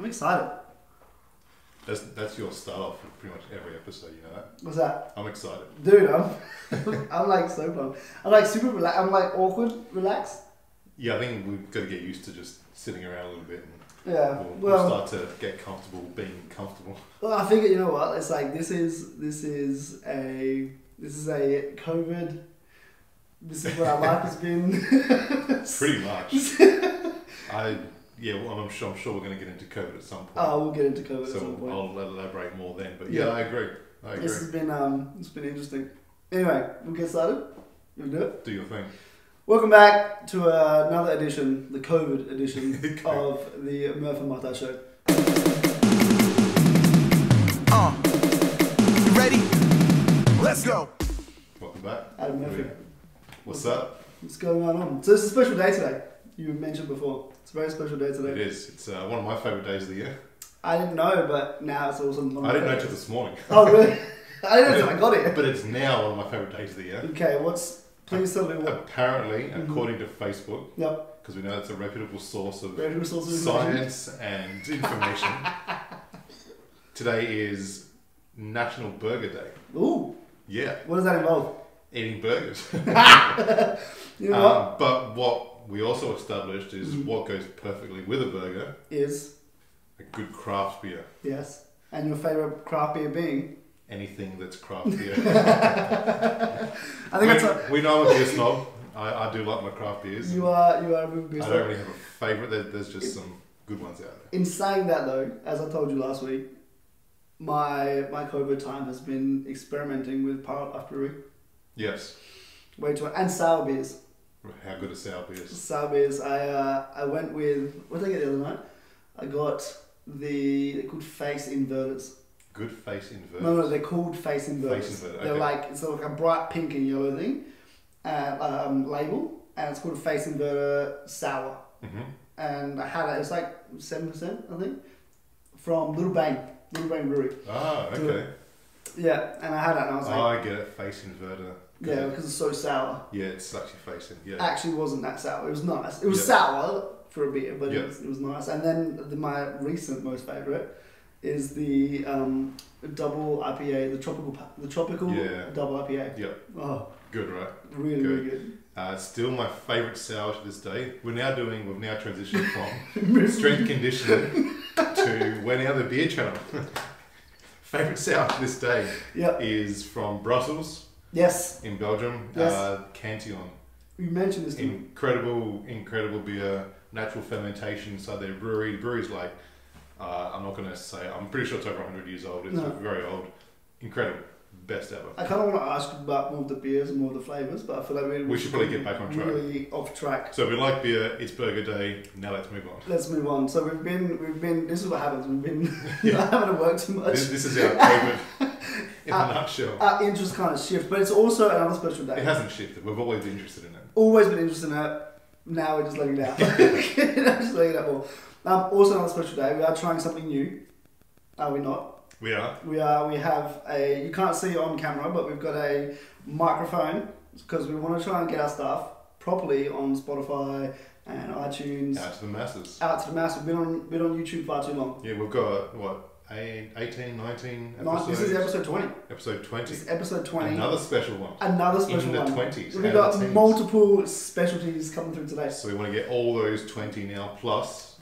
I'm excited. That's your start off for pretty much every episode, you know that? What's that? I'm excited. Dude, I'm like so pumped. I'm like super relaxed. I'm like awkward, relaxed. Yeah, I think we've got to get used to just sitting around a little bit and Yeah. we'll start to get comfortable being comfortable. Well, I figure, you know what? It's like this is a COVID. This is what our life has been. Pretty much. I'm sure we're going to get into COVID at some point. Oh, we'll get into COVID at some point. I'll elaborate more then. But yeah, I agree. This has been it's been interesting. Anyway, we'll get started. You do it. Do your thing. Welcome back to another edition, the COVID edition of the Murph and Mitise show. You ready? Let's go. Welcome back. Adam Murphy. What's up? What's going on? So it's a special day today. You mentioned before. It's a very special day today. It is. It's one of my favourite days of the year. I didn't know, but now it's awesome. I didn't know till this morning. Oh, really? I didn't know until I got here. But it's now one of my favourite days of the year. Okay, please tell me what. Apparently, according to Facebook, Yep. because we know it's a reputable source of Information. science and information, today is National Burger Day. Ooh. Yeah. What does that involve? Eating burgers. You know what? But what we also established is what goes perfectly with a burger Is. a good craft beer. Yes. And your favourite craft beer being? Anything that's craft beer. I think we know I'm a beer snob. I do like my craft beers. You are a beer I snob. don't really have a favourite. There's just some good ones out there. In saying that though, as I told you last week, my COVID time has been experimenting with Pirate Life Brewery. Yes. And sour beers. How good are sour beers? Sour beers. I went with, what did I get the other night? I got they're called face inverters. Good face inverters? No, they're called face inverters. Face inverter, They're okay. like, it's like a bright pink and yellow thing, label, and it's called a face inverter sour. Mm-hmm. And I had it, it's like 7%, I think, from Little Bang Brewery. Ah, okay. Yeah, and I had it and I was like... Oh, I get it. Face inverter. Yeah, because it's so sour. Yeah, it's actually facing. Yeah. Actually wasn't that sour. It was nice. It was sour for a beer, but it was nice. And then my recent most favourite is the double IPA, the tropical double IPA. Yep. Oh, good, right? really good. Still my favourite sour to this day. We've now transitioned from strength conditioning to we're now the beer channel. Favourite sour to this day is from Brussels. Yes. In Belgium. Yes. Cantillon. You mentioned this to me. Incredible beer, natural fermentation inside their brewery. The brewery's like, I'm not going to say, I'm pretty sure it's over 100 years old. It's very old. Incredible. Best ever. I kind of want to ask about more of the beers and more of the flavours, but I feel like we should probably get back on track. Really off track. So we like beer, it's Burger Day, now let's move on. Let's move on. So we've been, this is what happens, we've been not having to work too much. This is our COVID in a nutshell. Our interests kind of shift, but it's also another special day. It hasn't shifted, we've always been interested in it. Always been interested in it, now we're just letting it out. Just letting it out more. Also another special day, we are trying something new. Are we not? We are. We have a, you can't see it on camera, but we've got a microphone because we want to try and get our stuff properly on Spotify and iTunes. Out to the masses. Out to the masses. We've been on YouTube far too long. Yeah, we've got, 18, 19 episodes? This is episode 20. Episode 20. This is episode 20. Another special one. Another special one. In the 20s. We've got multiple specialties coming through today. So we want to get all those 20 now plus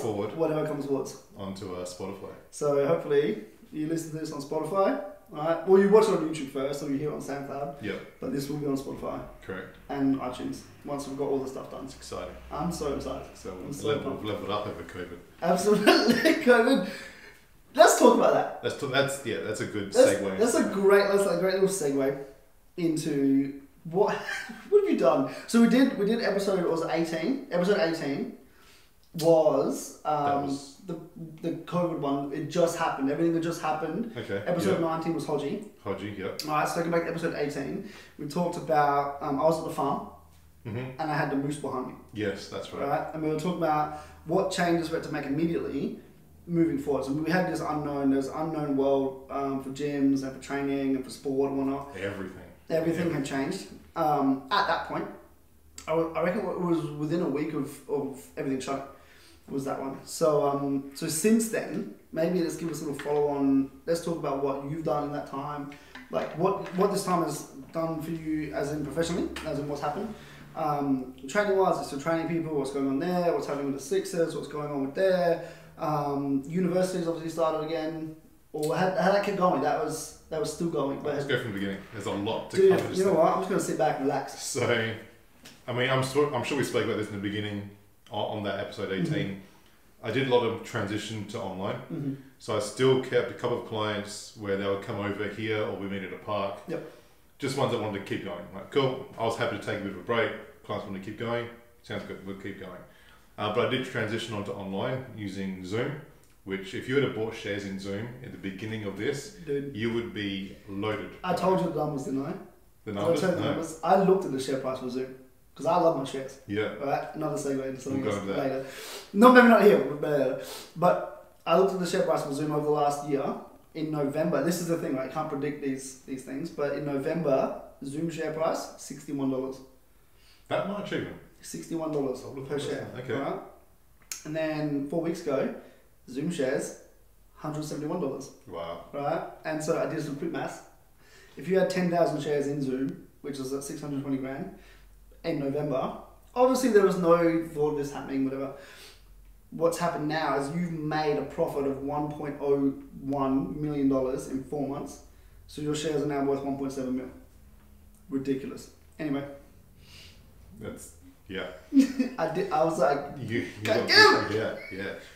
forward, whatever comes towards. Onto Spotify. So hopefully you listen to this on Spotify. Alright. Well, you watch it on YouTube first, or you hear it on SoundCloud. Yep. But this will be on Spotify. Correct. And iTunes. Once we've got all the stuff done. It's exciting. I'm so excited. So we've leveled up over COVID. Absolutely, COVID. Let's talk about that. That's a good segue. That's a great little segue into what have you done? So we did episode, was it 18? Episode 18 was the COVID one. It just happened. Everything that just happened. Okay. Episode 19 was Hodgie. Yep. Alright, so going back to episode 18, we talked about I was at the farm and I had the moose behind me. Yes, that's right. Right, and we were talking about what changes we had to make immediately moving forward. So we had there's unknown world for gyms and for training and for sport and whatnot. Everything had changed. At that point, I reckon it was within a week of everything shutting. Was that one. So so since then, maybe let's give us a little follow on. Let's talk about what you've done in that time. Like what this time has done for you as in professionally, as in what's happened. Training wise, still training people, what's going on there, what's happening with the Sixers, what's going on with there. Universities obviously started again. Or how that kept going, that was still going. Let's go from the beginning. There's a lot to cover. You know what, I'm just going to sit back and relax. So, I mean, I'm sure we spoke about this in the beginning on that episode 18. Mm-hmm. I did a lot of transition to online. Mm-hmm. So I still kept a couple of clients where they would come over here or we meet at a park. Yep. Just ones that wanted to keep going. Like, cool, I was happy to take a bit of a break. Clients wanted to keep going. Sounds good, we'll keep going. But I did transition onto online using Zoom, which if you had bought shares in Zoom at the beginning of this, dude, you would be loaded. I told you the numbers, didn't I? The numbers? The numbers. I looked at the share price for Zoom because I love my shares. Yeah. Right? Another segue into something else later. No, maybe not here, but I looked at the share price for Zoom over the last year. In November, this is the thing, right? I can't predict these things, but in November, Zoom share price, $61. That much even? $61 per share. Okay. Right? And then 4 weeks ago, Zoom shares, $171. Wow. Right? And so I did some quick maths. If you had 10,000 shares in Zoom, which is at 620 grand, in November, obviously there was no thought of this happening, whatever. What's happened now is you've made a profit of $1.01 million in 4 months. So your shares are now worth 1.7 mil. Ridiculous. Anyway. That's, yeah. I was like, you got yeah.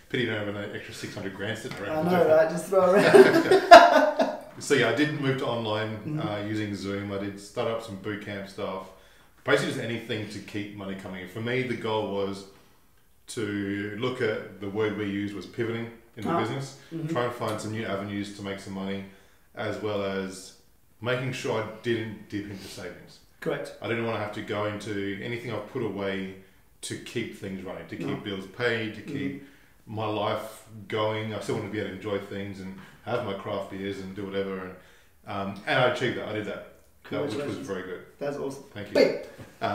Pity you don't have an extra 600 grand sitting around. I know, right? Just throw it around. So yeah, I did move to online using Zoom. I did start up some bootcamp stuff. Basically just anything to keep money coming in. For me, the goal was to look at the word we used was pivoting in the business, try and find some new avenues to make some money, as well as making sure I didn't dip into savings. Correct. I didn't want to have to go into anything I've put away to keep things running, to keep bills paid, to keep my life going. I still want to be able to enjoy things and have my craft beers and do whatever. And I achieved that. I did that. Which was very good. That's awesome. Thank you.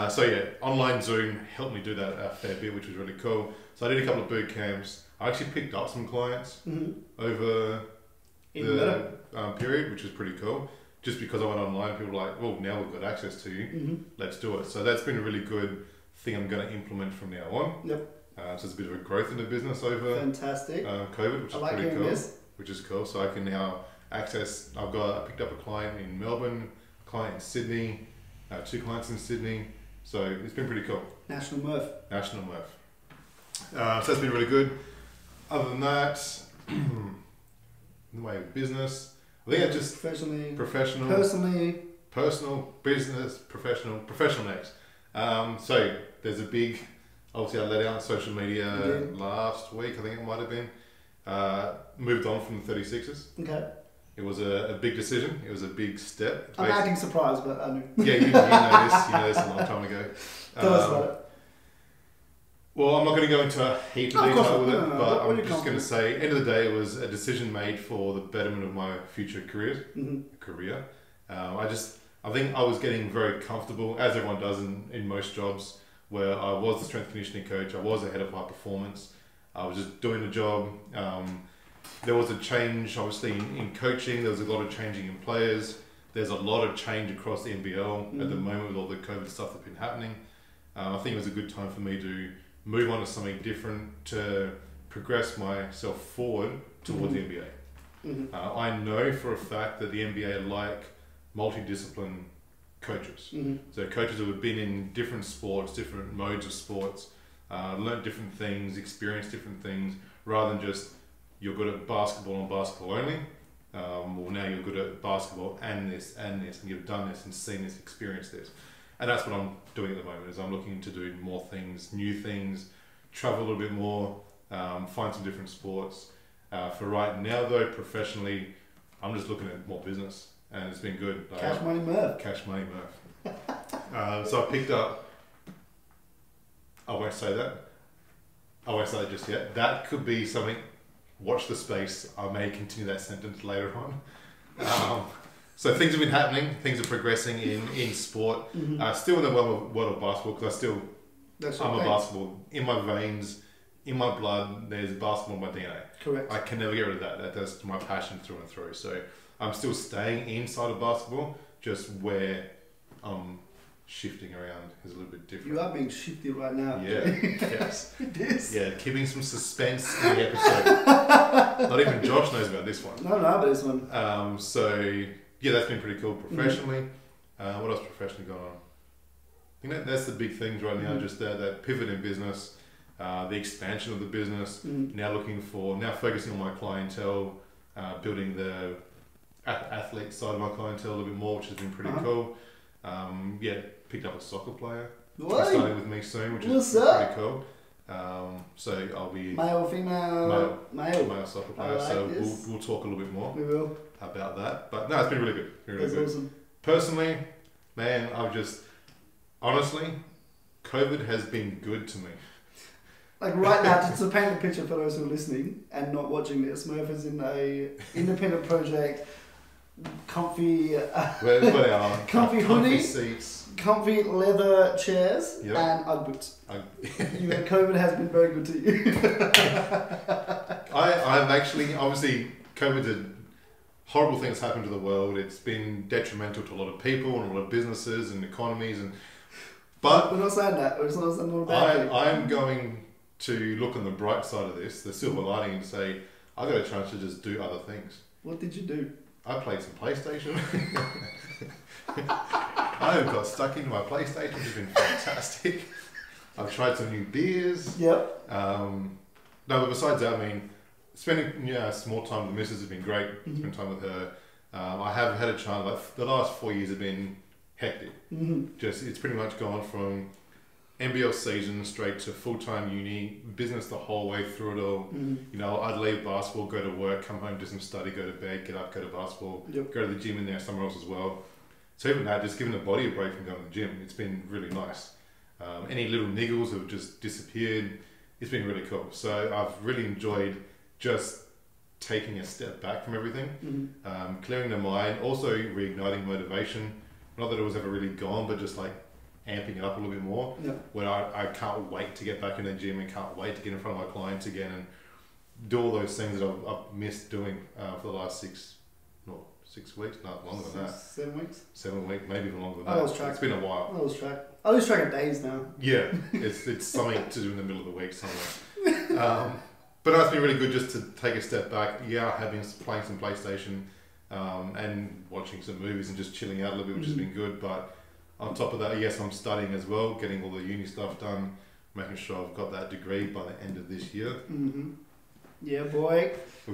So yeah, online Zoom helped me do that a fair bit, which was really cool. So I did a couple of boot camps. I actually picked up some clients over the period, which was pretty cool. Just because I went online, people were like, well, now we've got access to you, let's do it. So that's been a really good thing I'm going to implement from now on. Yep. So it's a bit of a growth in the business over fantastic COVID, which is pretty cool. Which is cool. So I can now access, I picked up a client in Melbourne, a client in Sydney, 2 clients in Sydney. So it's been pretty cool. National Murph. So that's been really good. Other than that, in the way of business, I think I just professional, personal, business, professional next. So there's a big, obviously I let out on social media last week, I think it might have been, moved on from the 36ers. Okay. It was a big decision. It was a big step. I'm acting surprised, but I knew. Yeah, you know this. You know this a long time ago. Tell us about it. Well, I'm not going to go into a heap of detail with it, but I'm just going to say, end of the day, it was a decision made for the betterment of my future career. I think I was getting very comfortable, as everyone does in most jobs, where I was the strength and conditioning coach. I was ahead of high performance. I was just doing the job. There was a change, obviously, in coaching. There was a lot of changing in players. There's a lot of change across the NBL at the moment with all the COVID stuff that's been happening. I think it was a good time for me to move on to something different, to progress myself forward towards the NBA. I know for a fact that the NBA like multidiscipline coaches. So coaches who have been in different sports, different modes of sports, learned different things, experienced different things, rather than just you're good at basketball and basketball only. Well, now you're good at basketball and this, and you've done this and seen this, experienced this. And that's what I'm doing at the moment, is I'm looking to do more things, new things, travel a little bit more, find some different sports. For right now though, professionally, I'm just looking at more business, and it's been good. Cash Money Murph. Cash Money Murph. So I picked up, I won't say that just yet. That could be something, watch the space. I may continue that sentence later on. So things have been happening, things are progressing in sport. Still in the world of basketball, because I'm a basketball in my veins, in my blood, there's basketball in my DNA. Correct. I can never get rid of that. That's my passion through and through. So I'm still staying inside of basketball, just where I'm shifting around is a little bit different. You are being shifted right now. Yeah, yes. It is. Yeah, keeping some suspense in the episode. Not even Josh knows about this one. No, but this one. So, yeah, that's been pretty cool professionally. What else professionally going on? I think that's the big things right now, just that pivot in business, the expansion of the business, now focusing on my clientele, building the athlete side of my clientele a little bit more, which has been pretty cool. Picked up a soccer player. Starting with me soon, which is pretty cool. So I'll be male, female, male soccer player. So we'll talk a little bit more. We will about that. But no, it's been really good. That's awesome. Personally, man, honestly, COVID has been good to me. Like right now, to paint the picture for those who are listening and not watching this, Murph is in a independent project, comfy, comfy hoodie, seats, comfy leather chairs, and Ugg boots. COVID has been very good to you. I've actually, obviously, COVID's a horrible thing that's happened to the world. It's been detrimental to a lot of people and a lot of businesses and economies. But we're not saying that. It's not a bad thing. I'm going to look on the bright side of this, the silver lining, and say, I got a chance to just do other things. What did you do? I played some PlayStation. I got stuck into my PlayStation, which has been fantastic. I've tried some new beers. Yep. No, but besides that, I mean, spending small time with the missus has been great. Spend time with her. I have had a chance. Like the last 4 years have been hectic. It's pretty much gone from NBL season straight to full-time uni, business the whole way through it all. I'd leave basketball, go to work, come home, do some study, go to bed, get up, go to basketball, go to the gym in there somewhere else as well. So even that, just giving the body a break from going to the gym, it's been really nice. Any little niggles have just disappeared. It's been really cool. So I've really enjoyed just taking a step back from everything, clearing the mind, also reigniting motivation. Not that it was ever really gone, but just like amping it up a little bit more. Where I can't wait to get back in the gym and can't wait to get in front of my clients again and do all those things that I've missed doing for the last 6 weeks, not longer than that. 7 weeks? 7 weeks, maybe even longer than that. I lost track. It's been a while. I lose track of days now. Yeah, it's something to do in the middle of the week somewhere. But no, it's been really good just to take a step back. Yeah, I have been playing some PlayStation and watching some movies and just chilling out a little bit, which has been good. But on top of that, yes, I'm studying as well, getting all the uni stuff done, making sure I've got that degree by the end of this year. Yeah, boy.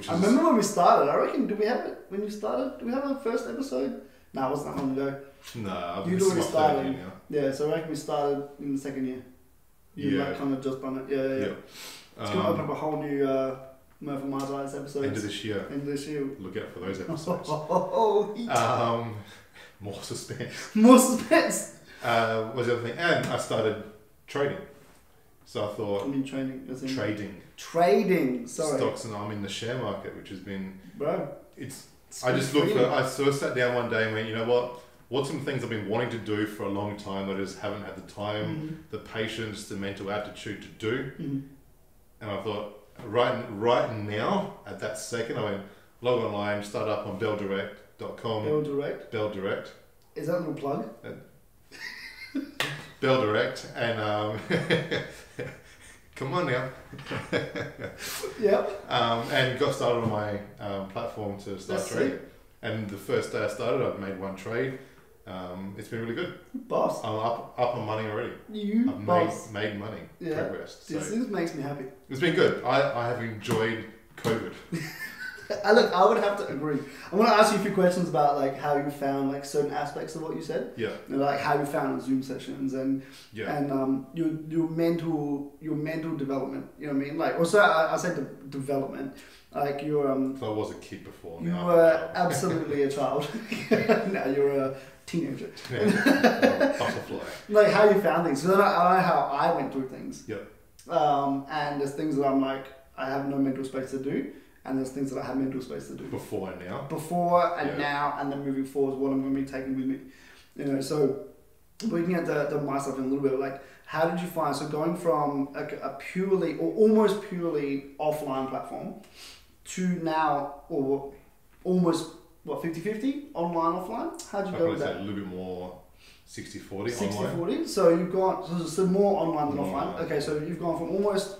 I remember when we started. I reckon, did we have it when you started? Did we have our first episode? No, it wasn't that long ago. No, you'd already started. Yeah, so I reckon we started in the second year. You like kind of just done it. Yeah. It's going to open up a whole new Murph and Mitise episodes. End of this year. Look out for those episodes. More suspense. What's the other thing? And I started trading. So I thought... Trading. Sorry. Stocks, and I'm in the share market, which has been... Bro. I sort of sat down one day and went, you know what? What's some things I've been wanting to do for a long time that I just haven't had the time, the patience, the mental aptitude to do. And I thought, right now, at that second, I went, log online, start up on belldirect.com. Bell Direct. Is that a little plug? Bell Direct, and come on now. Yep. And got started on my platform to start trading. And the first day I started, I've made one trade. It's been really good. Boss. I'm up on money already. I've made money. Yeah. Progressed. This makes me happy. It's been good. I have enjoyed COVID. Look, I would have to agree. I want to ask you a few questions about like how you found like certain aspects of what you said. Yeah. Like how you found Zoom sessions and your mental development. You know what I mean? Like also I said the development. Like you're If I was a kid before. You were absolutely a child. Now you're a teenager. Butterfly. Like how you found things. Because I know how I went through things. Yep. And there's things that I'm like I have no mental space to do. And there's things that I have mental space to do. Before and now. Now, and then moving forward, what I'm going to be taking with me. You know, so looking at the myself in a little bit, like How did you find, so going from a purely or almost purely offline platform to now, or almost, what, 50-50? Online, offline? How'd you go with that? A little bit more 60-40 60-40? So you've got, so more online than offline. Okay, so you've gone from almost,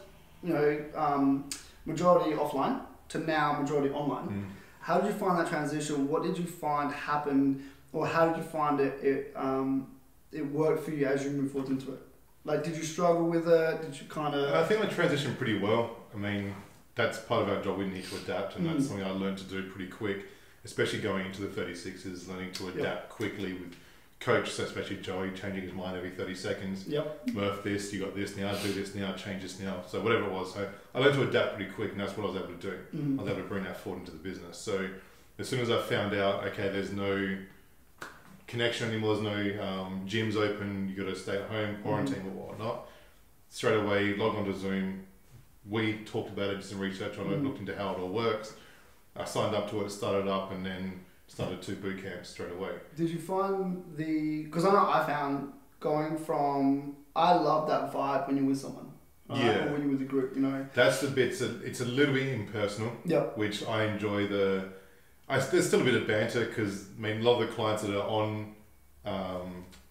majority offline to now majority online. How did you find that transition? What did you find happened, or how did you find it worked for you as you moved forward into it? Like, did you struggle with it? Did you kind of... I think I transitioned pretty well. I mean, that's part of our job. We need to adapt, and that's something I learned to do pretty quick, especially going into the 36ers, learning to adapt quickly with coach, so especially Joey, changing his mind every 30 seconds. Murph this, you got this now, do this now, change this now. So whatever it was. So I learned to adapt pretty quick, and that's what I was able to do. I was able to bring that forward into the business. So as soon as I found out, okay, there's no connection anymore, there's no gyms open, you got to stay at home, quarantine or whatnot, straight away log on to Zoom. We talked about it, did some research on it, looked into how it all works. I signed up to it, started up, and then started 2 boot camps straight away. Did you find because I found going from, I love that vibe when you're with someone. Or when you're with a group, That's the bit, it's a little bit impersonal, which I enjoy. There's still a bit of banter, because a lot of the clients that are on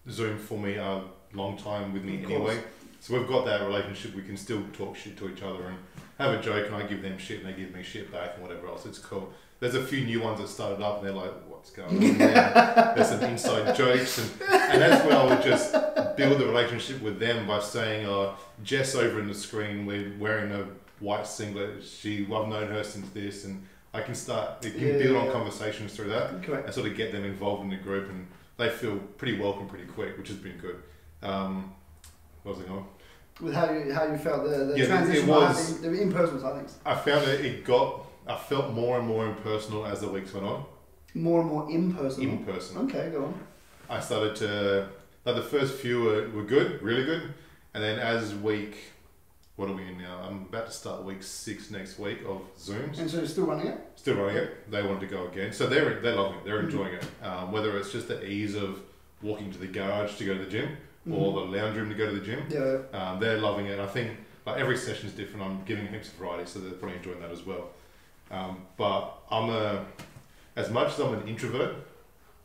Zoom for me are long time with me anyway. So we've got that relationship. We can still talk shit to each other and have a joke, and I give them shit and they give me shit back and whatever else. It's cool. There's a few new ones that started up and they're like, what's going on there? There's some inside jokes, and that's where I would just build the relationship with them by saying, Jess over in the screen, we're wearing a white singlet. I've known her since this, and I can build on conversations through that and sort of get them involved in the group, and they feel pretty welcome pretty quick, which has been good. What was it going? With how you felt the transition, the in-person side of things. I found I felt more and more impersonal as the weeks went on. More and more impersonal? Impersonal. Okay, go on. I started to, the first few were good, really good, and then as what are we in now? I'm about to start week 6 next week of Zooms. And so you're still running it? Still running it. They wanted to go again. So they're loving it. They're enjoying it. Whether it's just the ease of walking to the garage to go to the gym or the lounge room to go to the gym. They're loving it. I think every session is different. I'm giving heaps of variety, so they're probably enjoying that as well. But as much as I'm an introvert,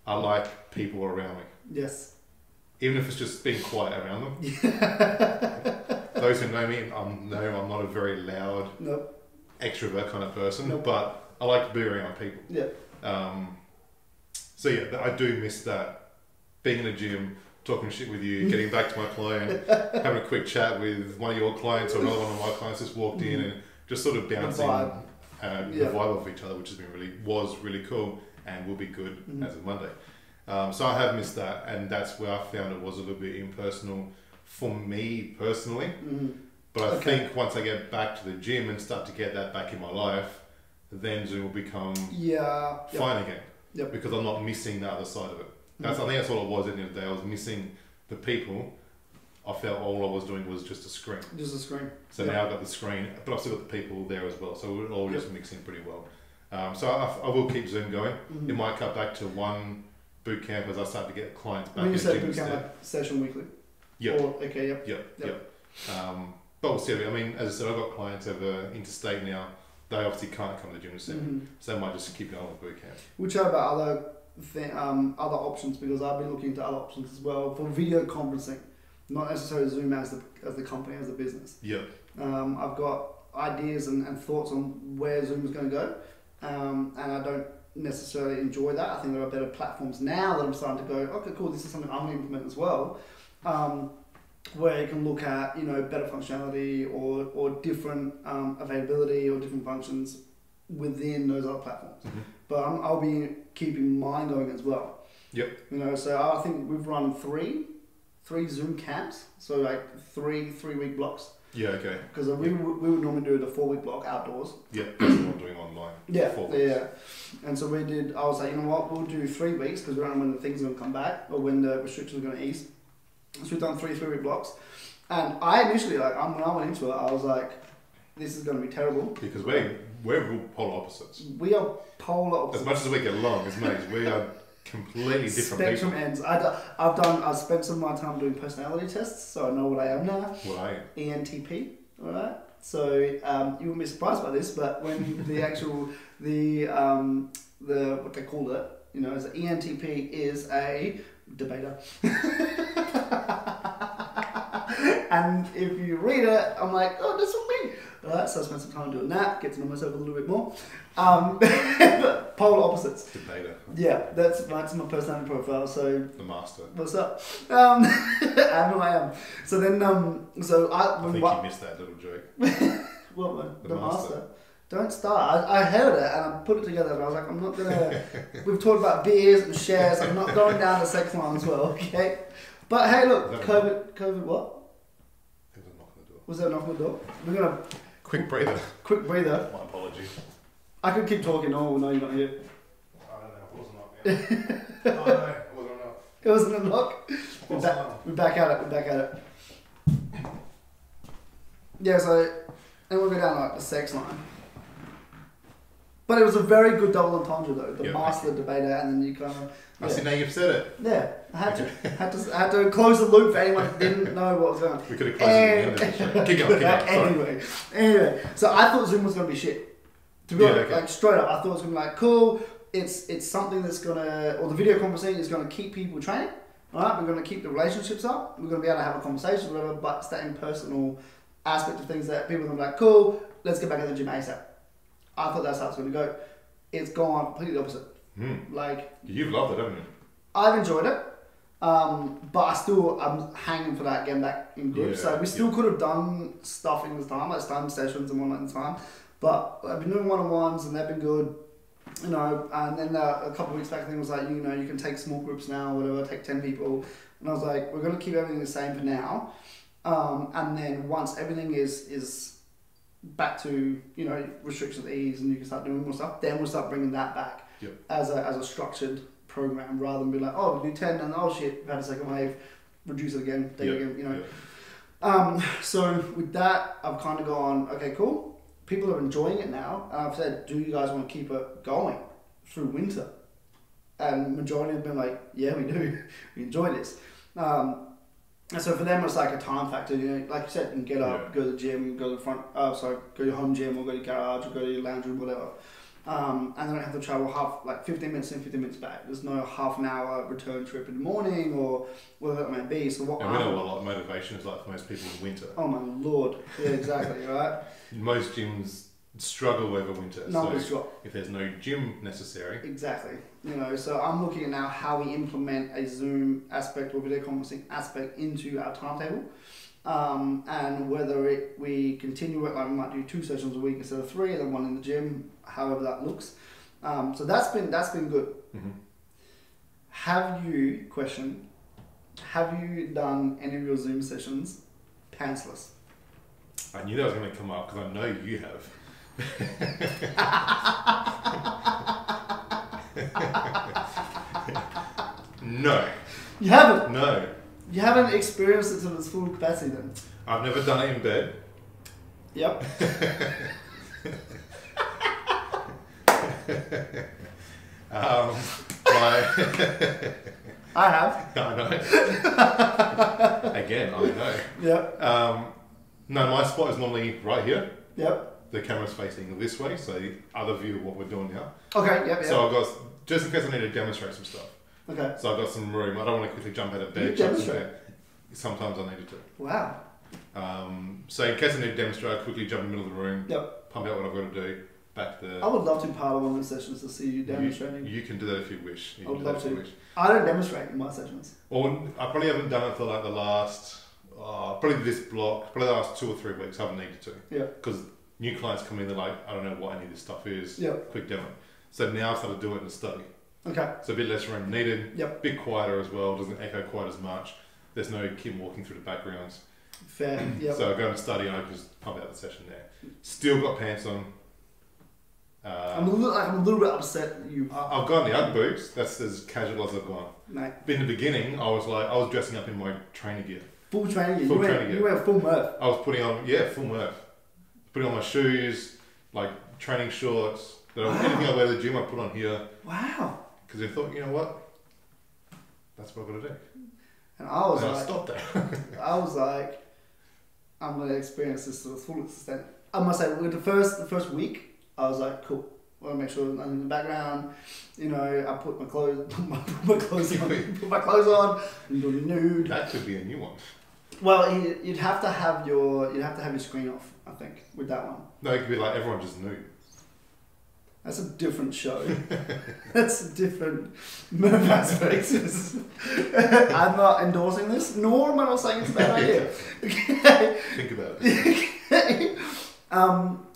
I like people around me. Yes. Even if it's just being quiet around them. Those who know me know I'm not a very loud extrovert kind of person, but I like to be around people. So I do miss that. Being in a gym, talking shit with you, getting back to my client, having a quick chat with one of your clients or another one of my clients just walked in, and just sort of bouncing the vibe off each other, which has been was really cool and will be good as of Monday. So I have missed that, and that's where I found it was a little bit impersonal for me personally. But I think once I get back to the gym and start to get that back in my life, then Zoom will become fine again. Because I'm not missing the other side of it. I think that's all it was at the end of the day. I was missing the people. I felt all I was doing was just a screen. Just a screen. So now I've got the screen, but I've still got the people there as well. So we're all just mixing pretty well. So I will keep Zoom going. It might cut back to 1 boot camp as I start to get clients back. When you say boot camp, session weekly? Yep. But we'll see. I mean, as I said, I've got clients over interstate now. They obviously can't come to the gym to see me, so they might just keep going with boot camp. We'll chat about other options, because I've been looking into other options as well for video conferencing, not necessarily Zoom as the company, as the business. I've got ideas and thoughts on where Zoom is going to go, and I don't necessarily enjoy that. I think there are better platforms now that I'm starting to go, okay, cool, this is something I'm going to implement as well, where you can look at better functionality or different availability or different functions within those other platforms. But I'll be keeping mine going as well. So I think we've run three Zoom camps, so like three-week blocks. Because we would normally do the 4-week block outdoors. That's what I'm doing online. 4 weeks. And so I was like, you know what, we'll do 3 weeks, because we don't know when the things are going to come back or when the restrictions are going to ease. So we've done 3-week blocks. And I initially, when I went into it, I was like, this is going to be terrible. Because we're polar opposites. We are polar opposites. As much as we get along as mates, we are completely different Spectrum people. ends. I've spent some of my time doing personality tests, so I know what I am now. What are you? ENTP, alright? So you won't be surprised by this, but when the actual, the what they call it, you know, as an ENTP is a debater. And if you read it, I'm like, oh, that's what me. Alright, so I spent some time doing that, get to know myself a little bit more. Polar opposites. Debater. Yeah, that's my personality profile. So The master. what's up? I'm who I am. So then, so I think you missed that little joke. What one? The master. Don't start. I heard it and I put it together and I was like, I'm not gonna. We've talked about beers and shares. I'm not going down the sex line as well. Okay. But hey, look, COVID. What? There was a knock on the door. Was there a knock on the door? We're gonna. Quick breather. Quick breather. My apologies. I could keep talking. Oh no, you're not here. I don't know. It wasn't up yet. Oh no, it wasn't up. It wasn't a knock. We're back at it. We're back at it. Yeah. So then we'll go down like the sex line. But it was a very good double entendre though. The master, the debater, and then you kind of. Yeah. I see, now you've said it. Yeah, I had to. I had to close the loop for anyone who didn't know what was going on. We could have closed it at the end of the show. Keep going. Anyway, so I thought Zoom was going to be shit. To be honest, like straight up, I thought it was going to be like cool. It's something that's gonna, or the video conferencing is going to keep people training. All right, we're going to keep the relationships up. We're going to be able to have a conversation, whatever. But it's that impersonal aspect of things that people are going to be like, cool. Let's get back in the gym ASAP. I thought that's how it's going to go. It's gone completely opposite. Like you've loved it, haven't you? I've enjoyed it, but I'm hanging for that getting back in groups. So we still could have done stuff in this time, like time sessions and whatnot in time. But I've been doing one-on-ones and they've been good, you know. And then a couple of weeks back, I think it was like, you know, you can take small groups now, whatever, take 10 people. And I was like, we're gonna keep everything the same for now. And then once everything is back to, you know, restrictions ease and you can start doing more stuff, then we'll start bringing that back as a structured program rather than be like, oh, we do 10 and oh shit, we've had a second wave, reduce it again, take it again, you know. So with that, I've kind of gone, okay, cool. People are enjoying it now. And I've said, do you guys want to keep it going through winter? And the majority have been like, yeah, we do. We enjoy this. And so for them, it's like a time factor. You know, like you said, you can get up, go to the gym, go to the front. Go to your home gym, or go to your garage, or go to your lounge room, whatever. And they don't have to travel 15 minutes in, 15 minutes back. There's no half an hour return trip in the morning, or whatever it may be. So what? And we know what a lot of motivation is like for most people in winter. Oh my lord! Yeah, exactly. Right. Most gyms struggle over winter. If there's no gym necessary. Exactly. You know, so I'm looking at now how we implement a Zoom aspect or video conferencing aspect into our timetable, and whether we continue it, like we might do 2 sessions a week instead of 3, and then 1 in the gym, however that looks. So that's been good. Mm-hmm. Have you done any of your Zoom sessions pantsless? I knew that was going to come up because I know you have. No. You haven't? No. You haven't experienced it to its full capacity then? I've never done it in bed. Yep. I have. I know. Again, I know. Yep. No, my spot is normally right here. Yep. The camera's facing this way, so the other view of what we're doing now. Okay, yep. So I've got, just in case I need to demonstrate some stuff. Okay. So I've got some room. I don't want to quickly jump out of bed. You demonstrate? Sometimes I needed to. Wow. So in case I need to demonstrate, I quickly jump in the middle of the room. Yep. Pump out what I've got to do. Back the. I would love to be part of one of the sessions to see you demonstrating. You can do that if you wish. I would love to. I don't demonstrate in my sessions. Or I probably haven't done it for like the last, probably this block, probably the last 2 or 3 weeks. I haven't needed to. Yeah. Because new clients come in, they're like, I don't know what any of this stuff is. Yeah. Quick demo. So now I've started to do it in the study. Okay. So a bit less room needed. Yep. A bit quieter as well. Doesn't echo quite as much. There's no kid walking through the backgrounds. Fair. Yep. So I go and study and I can just pump out the session there. Still got pants on. I'm a little bit upset that you. I've gone the Ugg boots. That's as casual as I've gone. Mate. But in the beginning, I was dressing up in my training gear. Full training gear. You went full Murph. I was putting on full Murph. Putting on my shoes, like training shorts. Anything I wear to the gym, I put on here. Wow. Because I thought, you know what? That's what I've got to do. And I was and like, I stopped that. I was like, I'm going to experience this to the full extent. I must say, with the first week, I was like, cool. I want to make sure I'm in the background. You know, I put my clothes on, and do nude. That could be a new one. Well, you'd have to have your screen off, I think, with that one. No, it could be like everyone just nude. That's a different show. That's a different Murph aspects. I'm not endorsing this, nor am I not saying it's a bad idea. Okay. Think about it. Okay.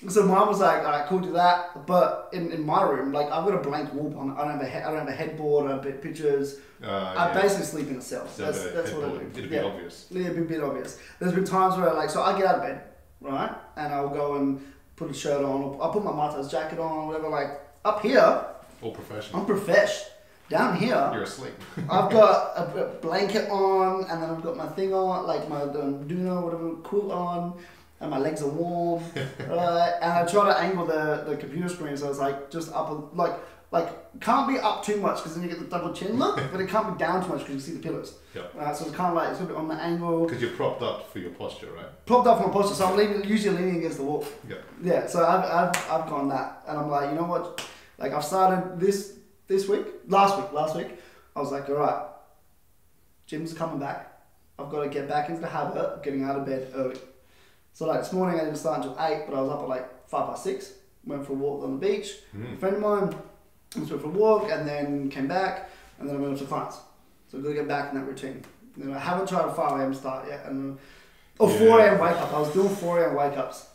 So mine was like, alright, cool, do that. But in my room, like I've got a blank wall. I don't have a headboard. I don't have pictures. I basically sleep in a cell. So that's what I do. It'd be obvious. Yeah, it'd be a bit obvious. There's been times where so I get out of bed, right, and I'll go and put a shirt on. Or I'll put my Mitise jacket on, whatever. Like up here, All professional. I'm profesh. Down here, You're asleep. I've got a blanket on, and then I've got my thing on, like my Duno, whatever, quilt on. And my legs are warm, right? And I try to angle the computer screen so it's like just up, like can't be up too much because then you get the double chin look, but it can't be down too much because you see the pillars. Yep. Right, so it's kind of like it's a bit on the angle. Because you're propped up for your posture, right? Propped up for my posture, so I'm usually leaning against the wall. Yeah. Yeah. So I've gone that, and I'm like, you know what? Like I've started this week, last week. I was like, all right, gym's coming back. I've got to get back into the habit of getting out of bed early. So like this morning I didn't start until 8, but I was up at like 5:06. Went for a walk on the beach. A friend of mine went for a walk and then came back and then I went up to clients. So I've got to get back in that routine. You know, I haven't tried a 5 a.m. start yet, and 4 a.m. wake up. I was doing 4 a.m. wake ups.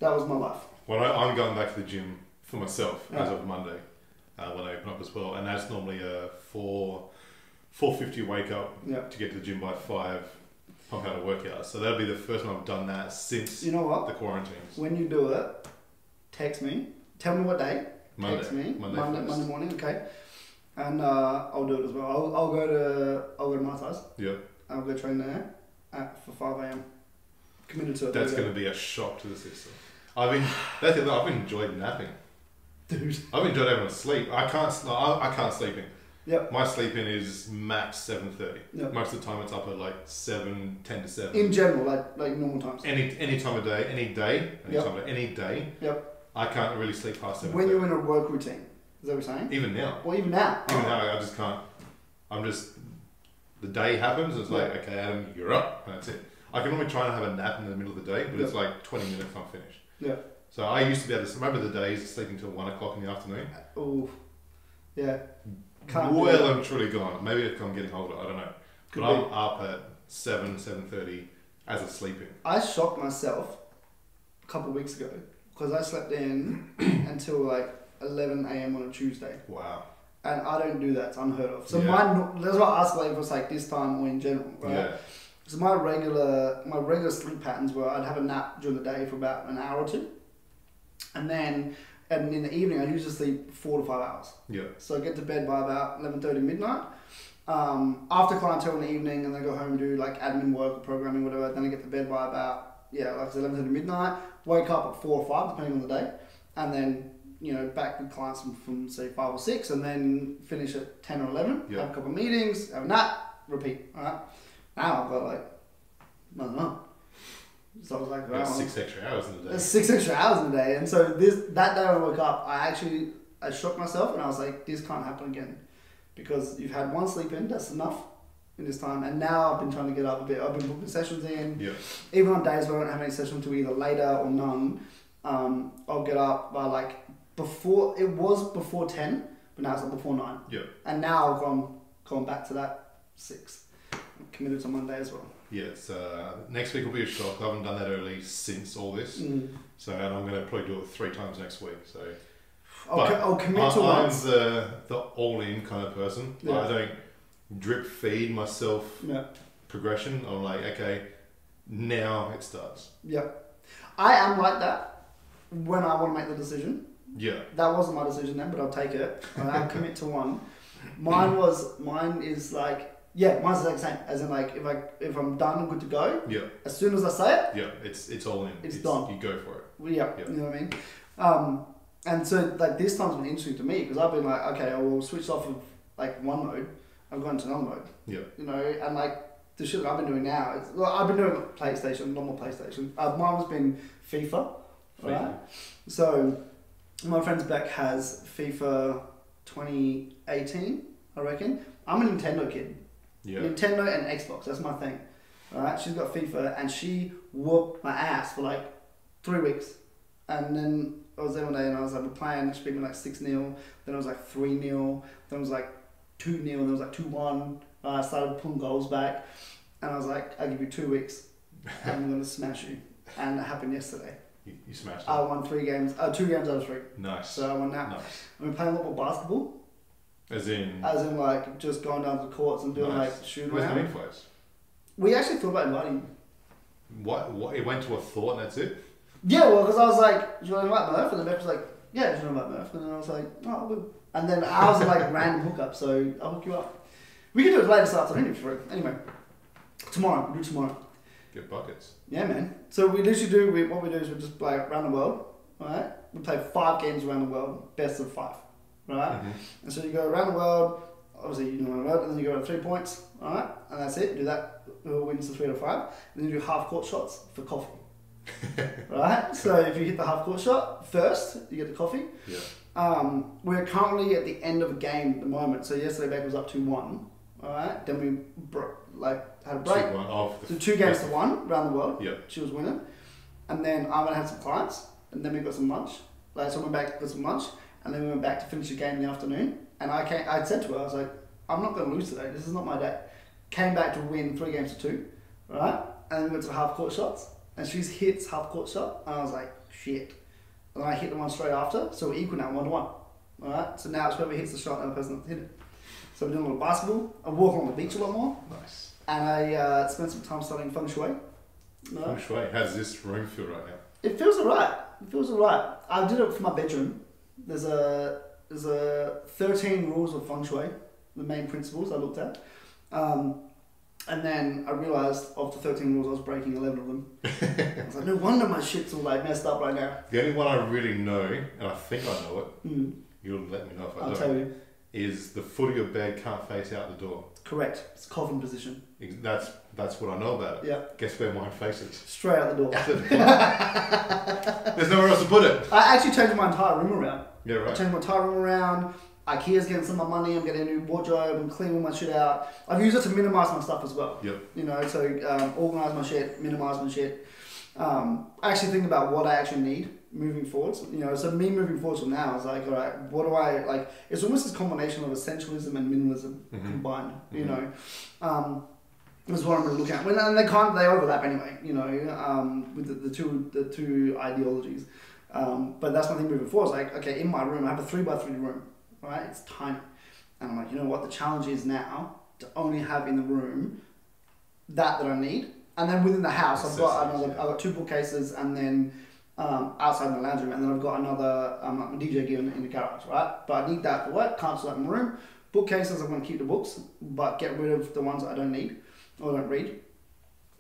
That was my life. Well, I'm going back to the gym for myself as of Monday when I open up as well, and that's normally a 4:50 wake up to get to the gym by 5. Pump out a workout. So that'll be the first time I've done that since the quarantines. When you do it, text me. Tell me what day. Monday. Text me. Monday morning. Okay. And I'll do it as well. I'll go to Mitise. Yep. I'll go train there for 5 a.m. Committed to it. That's going to be a shock to the system. I've enjoyed napping. Dude. I've enjoyed having a sleep. I can't sleep in. Yep. My sleep-in is max 7:30. Yep. Most of the time it's up at like 10 to 7. In general, like normal times. Any time of day, any day. Yep. I can't really sleep past 7:30. When you're in a work routine, is that what you're saying? Even now. Well, even now. I just can't. The day happens, it's like, okay, Adam, you're up, and that's it. I can normally try and have a nap in the middle of the day, but it's like 20 minutes, I'm finished. Yeah. So I used to be able to remember the days of sleeping till 1 o'clock in the afternoon. Oh, yeah. Well and truly gone. Maybe if I'm getting older, I don't know. But I'm up at 7:30 as a sleeping. I shocked myself a couple of weeks ago because I slept in until like 11 a.m. on a Tuesday. Wow. And I don't do that. It's unheard of. So that's why I asked like if it was like this time or in general, right? Yeah. So my regular sleep patterns were I'd have a nap during the day for about an hour or two, and in the evening I usually sleep 4 to 5 hours. Yeah. So I get to bed by about 11:30 midnight. After clientele in the evening, and then go home and do like admin work or programming, whatever. Then I get to bed by about 11:30 midnight. Wake up at 4 or 5 depending on the day, and then back with clients from say 5 or 6, and then finish at 10 or 11. Yep. Have a couple of meetings, have a nap, repeat. All right. Now I've got like I don't know. So I was like, that's 6 extra hours in a day. That's 6 extra hours in a day, and so that day I woke up, I shocked myself, and I was like, this can't happen again, because you've had one sleep in, that's enough in this time, and now I've been trying to get up a bit. I've been booking sessions in. Yeah. Even on days where I don't have any sessions to either later or none, I'll get up by like before 10, but now it's like before 9. Yeah. And now I've gone back to that 6. I'm committed to Monday as well. Yes, next week will be a shock. I haven't done that early since all this, and I'm going to probably do it 3 times next week. So I'll commit to once. I'm the all-in kind of person. Yeah. I don't drip feed myself progression. I'm like, okay, now it starts. Yeah, I am like that when I want to make the decision. Yeah, that wasn't my decision then, but I'll take it. I'll commit to one. Mine is like. Yeah, mine's the same. As in, like, if I'm done and good to go, as soon as I say it, it's all in. It's done. You go for it. Well, you know what I mean. And so like this time's been interesting to me because I've been like, okay, I will switch off of like one mode, I've gone to normal mode. Yeah. You know, and like the shit that I've been doing now, I've been doing PlayStation, normal PlayStation. Mine's been FIFA, right? So my friend's Beck has FIFA 2018, I reckon. I'm a Nintendo kid. Yeah. Nintendo and Xbox, that's my thing. Alright, she's got FIFA and she whooped my ass for like 3 weeks. And then I was there one day and I was like, we're playing, she beat me like 6-0, then it was like 3-0, then it was like 2-0, then it was like 2-1. I started pulling goals back and I was like, I'll give you 2 weeks and I'm going to smash you. And it happened yesterday. You smashed it. I won 2 games out of 3. Nice. So I won that. Nice. And we're playing a lot more basketball. As in like just going down to the courts and doing like shooting around. Where's the main place? We actually thought about inviting him. What? It went to a thought and that's it? Yeah, well, because I was like, do you want to invite Murph? And then Murph was like, yeah, do you want to invite Murph? And then I was like, oh, I will. And then I was like random hookup, so I'll hook you up. We can do it later this afternoon if you're free. Anyway, tomorrow, we'll do tomorrow. Get buckets. Yeah, man. So we literally do, what we do is we just play around the world, alright? We play 5 games around the world, best of 5, right? Mm-hmm. And so you go around the world, obviously you know around the world, and then you go to 3 points, alright? And that's it, you do that, whoever wins the 3 to 5. And then you do half court shots for coffee. Right? So if you hit the half court shot first, you get the coffee. Yeah. We're currently at the end of a game at the moment. So yesterday Beck was up 2-1. Alright? Then we had a break. 2-1. So 2 games to 1 around the world. Yep. She was winning. And then I'm gonna have some clients and then we got some lunch. Like so we went back got some lunch and then we went back to finish the game in the afternoon. And I said to her, I was like, I'm not gonna lose today, this is not my day. Came back to win 3 games to 2. Right? And then we went to the half court shots. And she's hits half court shot, and I was like, shit. And then I hit the one straight after, so we're equal now, 1-1. Alright, so now it's whoever hits the shot and the person that hit it. So we're doing a little basketball. I walk on the beach a lot more. Nice. And I spent some time studying feng shui. Feng shui. How's this room feel right now? It feels alright. It feels alright. I did it for my bedroom. There's a 13 rules of feng shui, the main principles I looked at. And then I realised of the 13 rules I was breaking 11 of them. I was like, no wonder my shit's all like messed up right now. The only one I really know, and I think I know it, you'll let me know if I don't. I'll tell you. Is the foot of your bed can't face out the door. Correct. It's coffin position. That's what I know about it. Yeah. Guess where mine faces? Straight out the door. There's nowhere else to put it. I actually changed my entire room around. Yeah, right. I changed my entire room around. IKEA's getting some of my money. I'm getting a new wardrobe. I'm cleaning all my shit out. I've used it to minimise my stuff as well. Yep. You know, so organise my shit, minimise my shit. I actually think about what I actually need moving forwards. You know, so me moving forwards from now is like, all right, what do I like? It's almost this combination of essentialism and minimalism combined. Mm-hmm. You know, is what I'm going to look at. And they overlap anyway. You know, with the two ideologies. But that's one thing moving forward. It's like, okay, in my room, I have a 3x3 room. Right, it's tiny, and I'm like, you know what? The challenge is now to only have in the room that I need, and then within the house, I've got 2 bookcases, and then outside my lounge room, and then I've got another my DJ gear in the garage, right? But I need that for work. Can't store that in my room. Bookcases, I'm going to keep the books, but get rid of the ones that I don't need or don't read.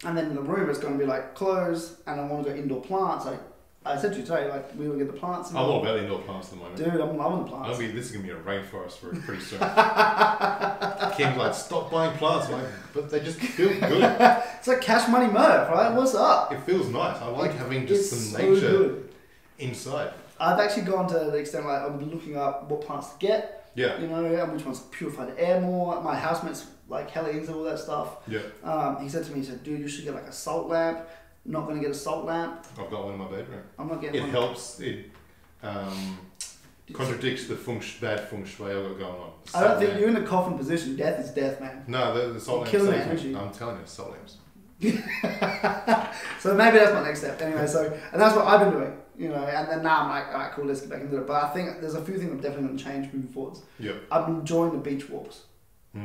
And then in the room, it's going to be like clothes, and I want to go indoor plants. Like I said to you today, like we will get the plants. I'm all about indoor plants at the moment. Dude, I'm loving the plants. This is going to be a rainforest for pretty soon. Kim's like, stop buying plants. I'm like, but they just feel good. It's like cash money Murph, right? What's up? It feels nice. I like having just some nature inside. I've actually gone to the extent like I'm looking up what plants to get. Yeah. You know, and which ones purify the air more. My housemate's like hella into all that stuff. Yeah. He said to me, he said, dude, you should get like a salt lamp. Not going to get a salt lamp. I've got one in my bedroom. I'm not getting one. It helps. It contradicts the bad feng shui I've got going on. I don't think you're in a coffin position. Death is death, man. No, the salt lamp saves me. I'm telling you, salt lamps. So maybe that's my next step. Anyway, and that's what I've been doing. You know, and then now I'm like, all right, cool, let's get back into it. But I think there's a few things I'm definitely going to change moving forwards. Yep. I'm enjoying the beach walks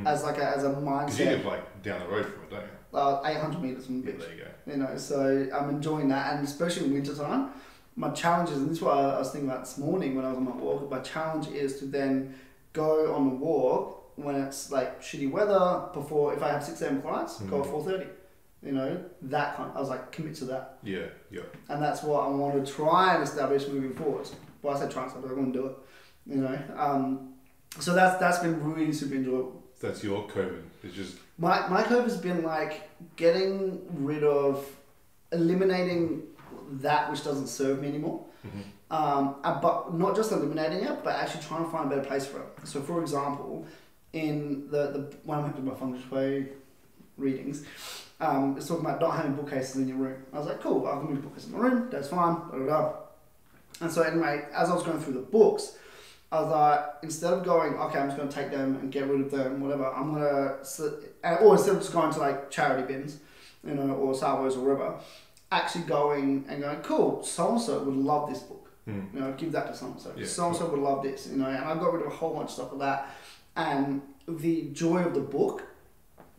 as a mindset. Because you live like down the road from it, don't you? 800 meters from the beach. There you go. You know, so I'm enjoying that, and especially in winter time, my challenge is, and this is what I was thinking about this morning when I was on my walk. My challenge is to then go on the walk when it's like shitty weather. Before, if I have 6 a.m. clients, go at 4:30. You know, that kind. I was like, commit to that. Yeah, yeah. And that's what I want to try and establish moving forward. Well, I said try and establish, I'm going to do it. You know, so that's been really super enjoyable. So that's your COVID. It's just my COVID has been like getting rid of, eliminating that which doesn't serve me anymore. But not just eliminating it, but actually trying to find a better place for it. So, for example, in the when I went to my feng shui readings, it's talking about not having bookcases in your room. I was like, cool, I can move bookcases in my room. That's fine. Blah, blah, blah. And so anyway, as I was going through the books, I was like, instead of going, okay, I'm just going to take them and get rid of them, whatever, I'm going to, or instead of just going to like charity bins, you know, or Salvos or whatever, actually going and going, cool, so-and-so would love this book. You know, give that to so-and-so. Yeah, so-and-so would love this, you know, and I got rid of a whole bunch of stuff like that. And the joy of the book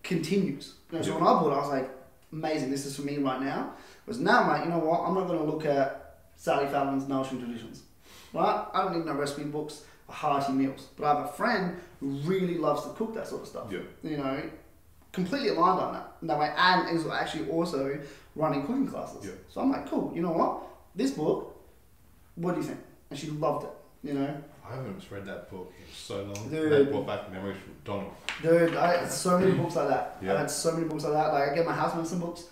continues. You know, so when I bought it, I was like, amazing, this is for me right now. Whereas now I'm like, you know what, I'm not going to look at Sally Fallon's Nourishing Traditions. Right? I don't need no recipe books or hearty meals. But I have a friend who really loves to cook that sort of stuff. Yeah. You know, completely aligned on that way, and is actually also running cooking classes. Yeah. So I'm like, cool, you know what? This book, what do you think? And she loved it, you know? I haven't read that book in so long. Dude, that brought back memories from Donald. Dude, I had so many books like that. Yeah. I had so many books like that. Like, I get my housemates some books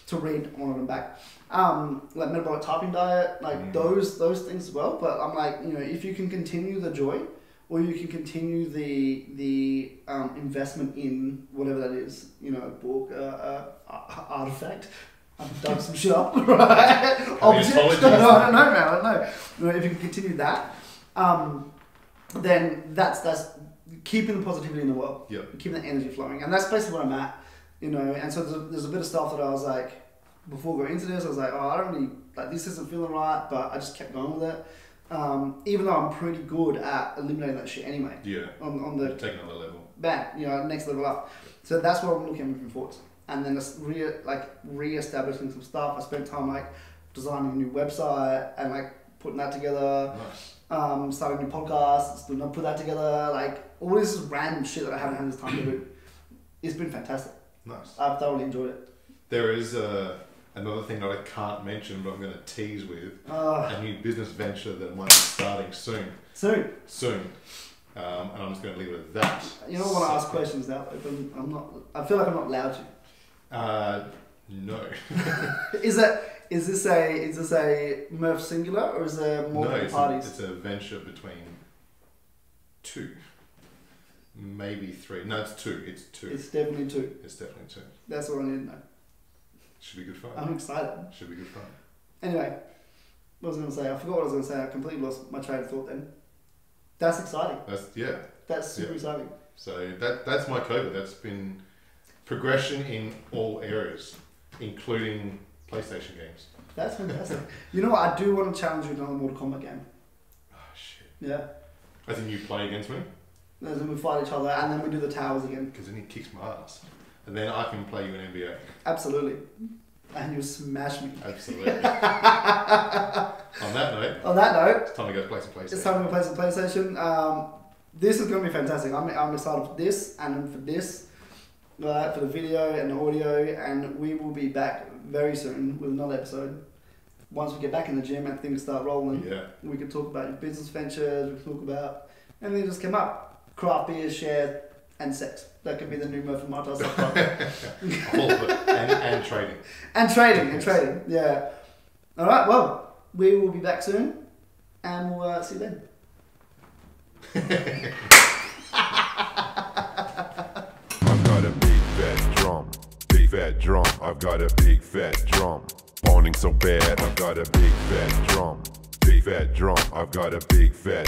to read, one of them back. Like metabolic typing diet, like those things as well. But I'm like, you know, if you can continue the joy, or you can continue the investment in whatever that is, you know, a book, artifact. I've done some shit up, right? Object. No, I don't know, man. I don't know. You know, if you can continue that, then that's keeping the positivity in the world. Yeah. Keeping the energy flowing, and that's basically where I'm at. You know, and so there's a bit of stuff that I was like, before going into this, I was like, oh, I don't really, like, this isn't feeling right, but I just kept going with it. Even though I'm pretty good at eliminating that shit anyway. Yeah. On the taking another level. Bang, you know, next level up. So that's what I'm looking at moving forward. And then just re-establishing some stuff. I spent time like designing a new website and like putting that together. Nice. Starting a new podcast, put that together. Like all this random shit that I haven't had this time to do. It's been fantastic. Nice. I've thoroughly enjoyed it. There is another thing that I can't mention, but I'm going to tease with a new business venture that might be starting soon. Soon. And I'm just going to leave it at that. You don't want to ask questions now. I'm not. I feel like I'm not allowed to. No. Is this a Murph singular, or is there more parties? It's a venture between two. Maybe three. No, it's two. It's two. It's definitely two. It's definitely two. That's what I need to know. Should be good fun. I'm excited. Should be good fun. Anyway, what was I going to say? I forgot what I was going to say. I completely lost my train of thought then. That's exciting. That's super exciting. So that's my COVID. That's been progression in all areas, including PlayStation games. That's fantastic. You know what? I do want to challenge you in another Mortal Kombat game. Oh shit. Yeah. I think you play against me. And then we fight each other, and then we do the towers again. Because then he kicks my ass, and then I can play you in NBA. Absolutely. And you smash me. Absolutely. On that note, it's time to go play some PlayStation. It's time to go play some PlayStation. This is going to be fantastic. I'm excited for this and for this, for the video and the audio, and we will be back very soon with another episode. Once we get back in the gym and things start rolling, we can talk about your business ventures. We can talk about anything that just came up. Craft beer, share, and sex. That could be the new Murph and Mitise. All of it. And trading. And trading, yeah. Alright, well, we will be back soon, and we'll see you then. I've got a big fat drum. I've got a big fat drum. Pounding so bad, I've got a big fat drum. Big fat drum. I've got a big fat